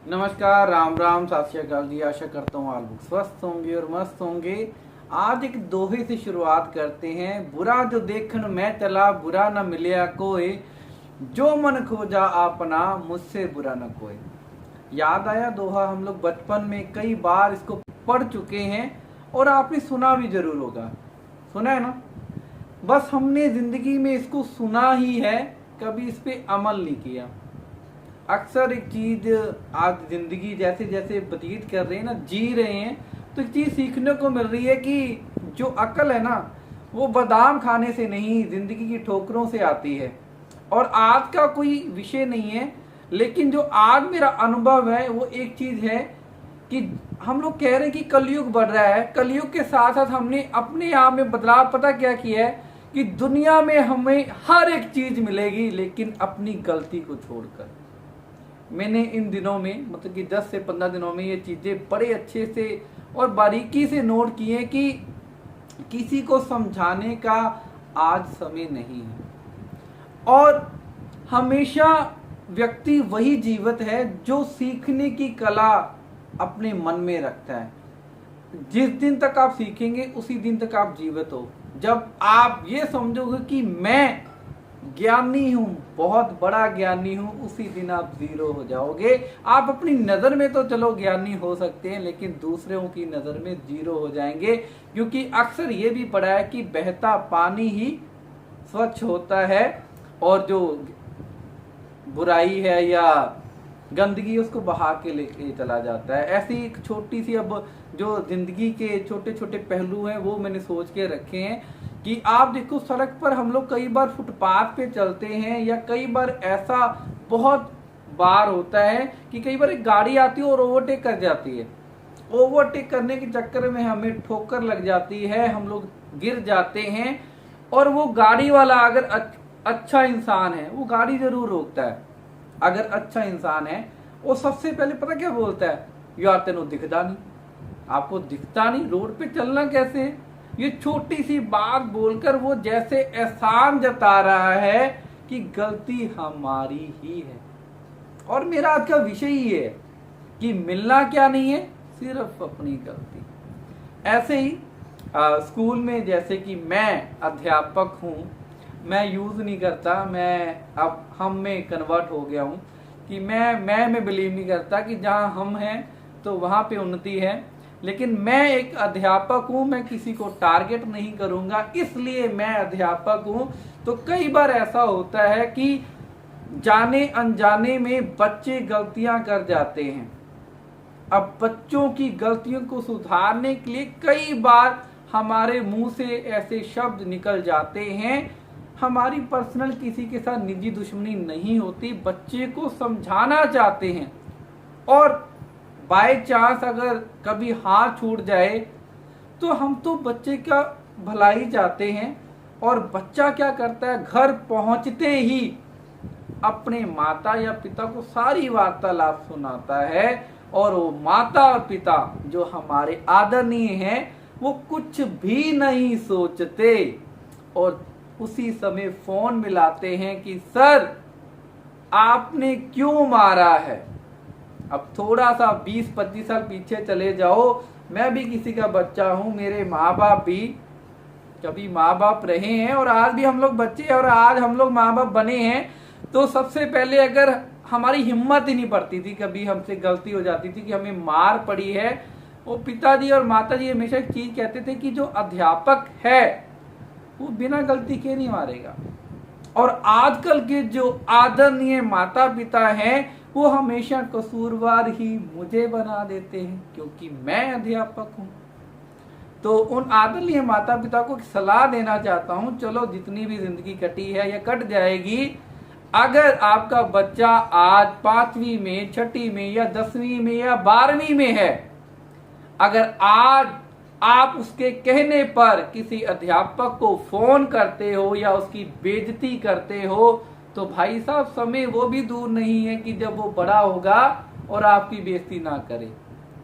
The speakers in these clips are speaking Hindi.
नमस्कार, राम राम, सत श्री अकाल जी। आशा करता हूँ आप लोग स्वस्थ होंगे और मस्त होंगे। आज एक दोहे से शुरुआत करते हैं। बुरा जो देखन मैं चला, बुरा न मिलया कोई, जो मन खोजा आपना, मुझसे बुरा न कोई। याद आया दोहा? हम लोग बचपन में कई बार इसको पढ़ चुके हैं और आपने सुना भी जरूर होगा। सुना है ना? बस हमने जिंदगी में इसको सुना ही है, कभी इस पे अमल नहीं किया। अक्सर एक चीज आज जिंदगी जैसे जैसे व्यतीत कर रहे हैं ना, जी रहे हैं, तो एक चीज सीखने को मिल रही है कि जो अकल है ना, वो बादाम खाने से नहीं, जिंदगी की ठोकरों से आती है। और आज का कोई विषय नहीं है, लेकिन जो आज मेरा अनुभव है वो एक चीज है कि हम लोग कह रहे हैं कि कलयुग बढ़ रहा है। कलयुग के साथ साथ हमने अपने आप में बदलाव पता क्या किया है कि दुनिया में हमें हर एक चीज मिलेगी, लेकिन अपनी गलती को छोड़कर। मैंने इन दिनों में, मतलब कि 10 से 15 दिनों में, ये चीजें बड़े अच्छे से और बारीकी से नोट किए कि किसी को समझाने का आज समय नहीं है। और हमेशा व्यक्ति वही जीवित है जो सीखने की कला अपने मन में रखता है। जिस दिन तक आप सीखेंगे उसी दिन तक आप जीवित हो। जब आप ये समझोगे कि मैं ज्ञानी हूं, बहुत बड़ा ज्ञानी हूं, उसी दिन आप जीरो हो जाओगे। आप अपनी नजर में तो चलो ज्ञानी हो सकते हैं, लेकिन दूसरों की नजर में जीरो हो जाएंगे। क्योंकि अक्सर ये भी पढ़ा है कि बहता पानी ही स्वच्छ होता है और जो बुराई है या गंदगी उसको बहा के लेके चला जाता है। ऐसी एक छोटी सी, अब जो जिंदगी के छोटे छोटे पहलू हैं वो मैंने सोच के रखे हैं कि आप देखो, सड़क पर हम लोग कई बार फुटपाथ पे चलते हैं, या कई बार ऐसा बहुत बार होता है कि कई बार एक गाड़ी आती है और ओवरटेक कर जाती है। ओवरटेक करने के चक्कर में हमें ठोकर लग जाती है, हम लोग गिर जाते हैं। और वो गाड़ी वाला अगर अच्छा इंसान है, वो गाड़ी जरूर रोकता है। अगर अच्छा इंसान है, वो सबसे पहले पता क्या बोलता है? यार तेनों दिखता नहीं, आपको दिखता नहीं, रोड पे चलना कैसे है? ये छोटी सी बात बोलकर वो जैसे एहसान जता रहा है कि गलती हमारी ही है। और मेरा आज का विषय ही है कि मिलना क्या नहीं है, सिर्फ अपनी गलती। ऐसे ही स्कूल में, जैसे कि मैं अध्यापक हूं, मैं यूज नहीं करता, मैं अब हम में कन्वर्ट हो गया हूं कि मैं बिलीव नहीं करता कि जहां हम हैं तो वहां पे उन्नति है। लेकिन मैं एक अध्यापक हूं, मैं किसी को टारगेट नहीं करूंगा, इसलिए मैं अध्यापक हूं। तो कई बार ऐसा होता है कि जाने अनजाने में बच्चे गलतियां कर जाते हैं। अब बच्चों की गलतियों को सुधारने के लिए कई बार हमारे मुंह से ऐसे शब्द निकल जाते हैं। हमारी पर्सनल किसी के साथ निजी दुश्मनी नहीं होती, बच्चे को समझाना चाहते हैं। और बाय चांस अगर कभी हाथ छूट जाए तो हम तो बच्चे का भलाई चाहते हैं। और बच्चा क्या करता है? घर पहुंचते ही अपने माता या पिता को सारी वार्तालाप सुनाता है। और वो माता और पिता जो हमारे आदरणीय हैं, वो कुछ भी नहीं सोचते और उसी समय फोन मिलाते हैं कि सर आपने क्यों मारा है। अब थोड़ा सा 20-25 साल पीछे चले जाओ, मैं भी किसी का बच्चा हूं, मेरे माँ बाप भी कभी माँ बाप रहे हैं और आज भी हम लोग बच्चे हैं और आज हम लोग माँ बाप बने हैं। तो सबसे पहले अगर हमारी हिम्मत ही नहीं पड़ती थी, कभी हमसे गलती हो जाती थी कि हमें मार पड़ी है, वो पिताजी और माताजी हमेशा एक चीज कहते थे कि जो अध्यापक है वो बिना गलती के नहीं मारेगा। और आजकल के जो आदरणीय माता पिता हैं, वो हमेशा कसूरवार ही मुझे बना देते हैं क्योंकि मैं अध्यापक हूं। तो उन आदरणीय माता पिता को सलाह देना चाहता हूं, चलो जितनी भी जिंदगी कटी है या कट जाएगी, अगर आपका बच्चा आज 5वीं में, 6ठी में या 10वीं में या 12वीं में है, अगर आज आप उसके कहने पर किसी अध्यापक को फोन करते हो या उसकी बेइज्जती करते हो, तो भाई साहब समय वो भी दूर नहीं है कि जब वो बड़ा होगा और आपकी बेइज्जती ना करे।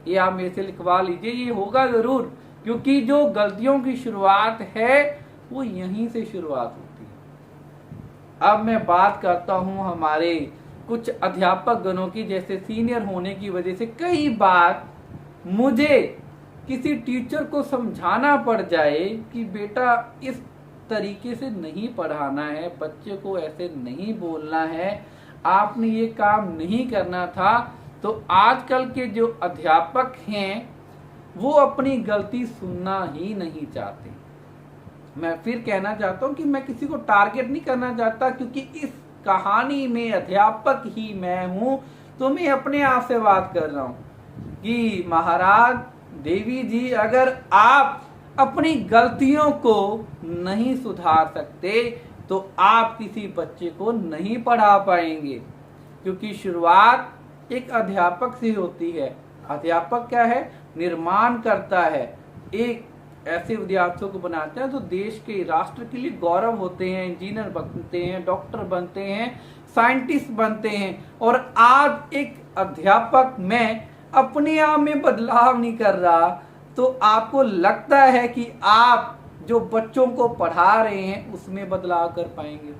ये आप मेरे से लिखवा लीजिए, ये होगा जरूर। क्योंकि जो गलतियों की शुरुआत है वो यहीं से शुरुआत होती है। अब मैं बात करता हूं हमारे कुछ अध्यापक गणों की जैसे सीनियर होने की वजह से कई बार मुझे किसी टीचर को समझाना पड़ जाए कि बेटा इस तरीके से नहीं पढ़ाना है, बच्चे को ऐसे नहीं बोलना है, आपने ये काम नहीं करना था, तो आजकल के जो अध्यापक हैं वो अपनी गलती सुनना ही नहीं चाहते। मैं फिर कहना चाहता हूं कि मैं किसी को टारगेट नहीं करना चाहता, क्योंकि इस कहानी में अध्यापक ही मैं हूं, तो मैं अपने आप से बात कर रहा हूं कि महाराज, देवी जी, अगर आप अपनी गलतियों को नहीं सुधार सकते तो आप किसी बच्चे को नहीं पढ़ा पाएंगे, क्योंकि शुरुआत एक अध्यापक से होती है। अध्यापक क्या है? निर्माण करता है, एक ऐसे विद्यार्थियों को बनाते हैं जो देश के, राष्ट्र के लिए गौरव होते हैं, इंजीनियर बनते हैं, डॉक्टर बनते हैं, साइंटिस्ट बनते हैं। और आज एक अध्यापक मैं अपने आप में बदलाव नहीं कर रहा, तो आपको लगता है कि आप जो बच्चों को पढ़ा रहे हैं उसमें बदलाव कर पाएंगे?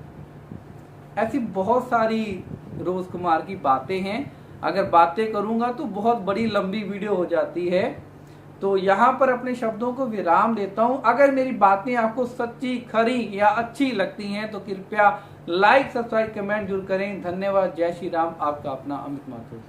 ऐसी बहुत सारी रोज कुमार की बातें हैं, अगर बातें करूंगा तो बहुत बड़ी लंबी वीडियो हो जाती है, तो यहाँ पर अपने शब्दों को विराम देता हूं। अगर मेरी बातें आपको सच्ची, खरी या अच्छी लगती हैं तो कृपया लाइक, सब्सक्राइब, कमेंट जरूर करें। धन्यवाद। जय श्री राम। आपका अपना अमित माथुर।